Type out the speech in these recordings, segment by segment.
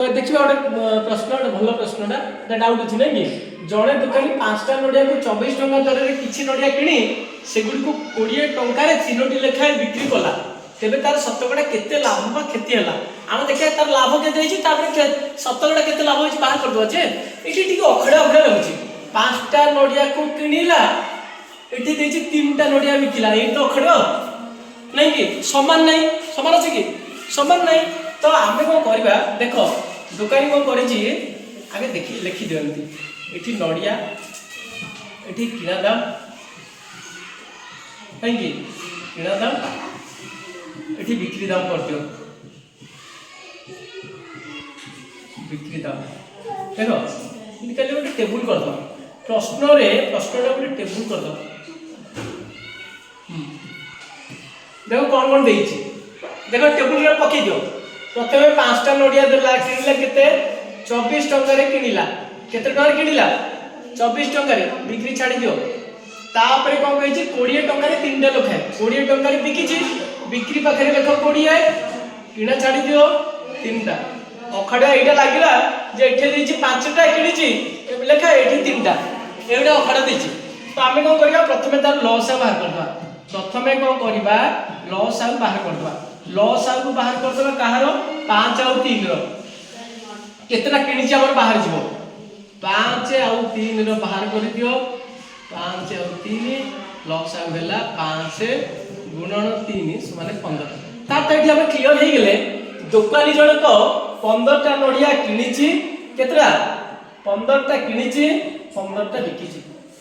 तो देखिए गोटे प्रश्न गोटे भल प्रश्नटा डाउट अच्छी ना कि जड़े दुकानी 5टा नड़िया को 24 टंका दर में किसी नड़िया किणी सेगुड़ी को 20 टंकार 3टी लेखाएं बिक्री कला तेरे तार शतकड़ा केते लाभ बा क्षति है आम देखिए तार लाभ के शतकड़ा केते लाभ हो बाहर करदे जे ये अखड़ा अखड़ा लगुच 5टा नड़िया को किणिला ये 3टा नड़िया बिकिला ये तो अखड़ नहीं कि समान नहीं समान अच्छे कि समान नहीं तो आम कौन करवा देख दुकानी कौन कर आगे देखिए लिखि दिखती ये नड़िया ये किणा दाम कहीं किणा दाम ये बिक्री दाम कर दियो बिक्री दाम देख निकाल गोटे टेबुल कर दो प्रश्न गोटे टेबुल कर दो देख कौन कौन देख टेबुल पकई दियो प्रथम 5टा नड़िया देला किणिला केते 24 टंका किणिला केते टंका किणिला 24 टंका बिक्री छाड़ी दियो तापर कौन कही 20 टंका 3टा लेखाए 20 टंका बिकी बिक्री पाखे लेख 20 किणा छाड़ी दियो 3टा अखड़ा यहाँ लगे जे एठे 5टा किणी लेखा ये 3टा ये अखड़ा देती तो आम कौन करवा प्रथम तार लस बाहर करवा प्रथम कौन करवा लस बाहर करवा लस आउ बाहर करदे कहार 5 आउ 3 केतना किणी बाहर जीव 5 आउ 3 बाहर कर दियो 5 आउ 3 लस आउ है 5 गुणन 3 माने 15 तार तो ये क्लियर हो गले दुकानी जनक 15टा नड़िया किणी केतरा 15टा किणी 15टा बिकी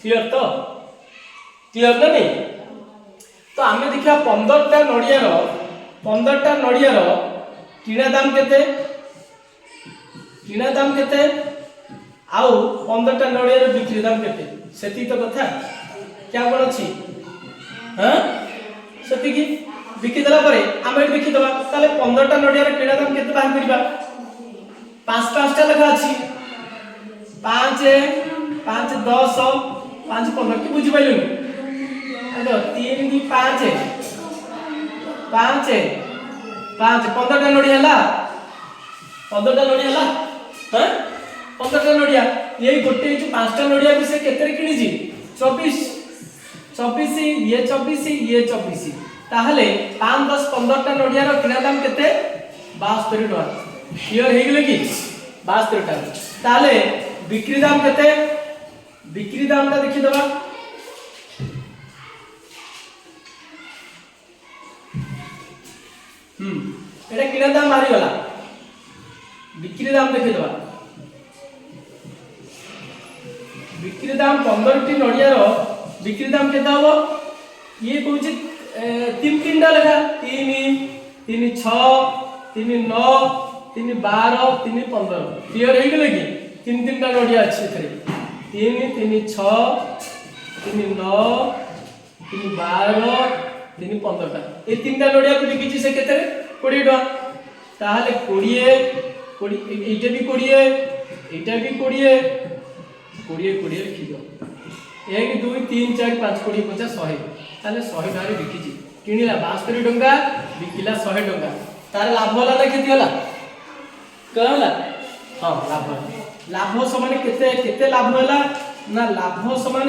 क्लियर तो क्लियर ना नहीं तो आम देखा 15टा नड़िया किणा दाम केते किणा दाम केते आउ 15टा नड़िया बिक्री दाम केते सेती तो कथा क्या कोन अछि हां सेती की बिकी देला परे आम एट बिकी दबा ताले 15टा नड़िया किणा दाम केते बाहर करिबा 5टा लेखा अछि 5 5 10 5 15 की बुझि पाइलुनी अरे 3 की 5 5 5 15टा नड़िया है 15टा नड़िया है हाँ 15टा नड़िया ये गोटे 5टा नड़िया भी से केते किणी 24 24 ये 24 ये 24 ताहले 5 10 15टा नड़िया रो किणा दाम केते 72 टका क्लियर हे गेले कि 72 टका ताहले बिक्री दाम केते बिक्री दाम ता देखि दबा एटा किणा दाम मारी गला बिक्री दाम देखे दबा बिक्री दाम 15टी नड़िया रो बिक्री दाम केता हो ये कहूँ 3टा लेखा 3 3 6 3 9 3 12 3 15 क्लियर हो गले कि 3टा नड़िया अच्छी एथरे 3 3 6 3 9 3 12 3 15टा ये 3टा नड़िया को बिकी से केते 20 टका ताहले 20 एटा भी 20 एटा भी 20 20 20 लिखि दो 1 2 3 4 5 20 50 100 ताहले 100 टका बिकी किणिला 72 टका बिकिला 100 टका तार लाभ होला ना क्षति होला कहला हां लाभ समान केते केते लाभ होला ना लाभ समान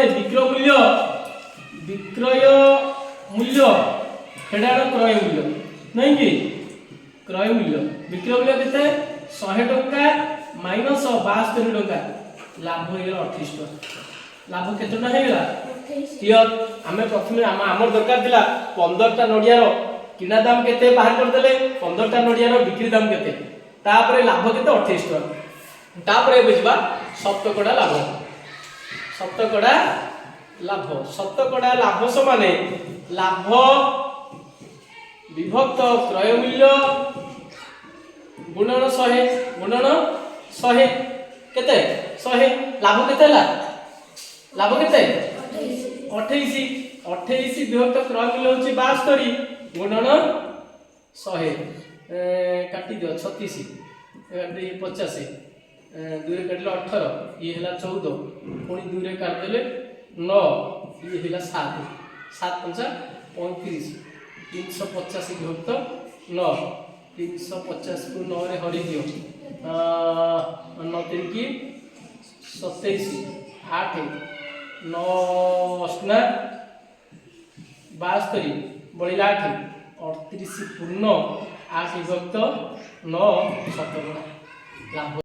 विक्रय मूल्य हेडा क्रय मूल्य नहीं कि क्रय मूल्य विक्रय मूल्य केते 100 टका माइनस 72 टका लाभ हो गेला 28 टका लाभ केतना हे गेला क्लियर हमें प्रथमे हमर दरकार दिला 15टा नड़िया रो किना दाम केते बाहर कर देले 15टा नड़िया रो बिक्री दाम केते तापरे लाभ केते 28 टका तापरे बुझबा शतकड़ा लाभ समान लाभ विभक्त क्रय मूल्य गुणन 100 केते 100 लाभ केते ला लाभ केते 28 विभक्त क्रय मूल्य होची 72 गुणन 100 काटी दियो 36 50 2 रे काटले 18 ये हला 14 पुनी 2 रे काट देले 9 ये हला 7 7 5 35 385 विभक्त 9 350 को 9 रे हरि दियो 9 3 की 27 8 9 ଅଷ୍ଟନା 72 ବଳିଲା 8 38 ପୂର୍ଣ୍ଣ 8 ବିଭକ୍ତ 9 ଶତକଡ଼ା ଲାଭ।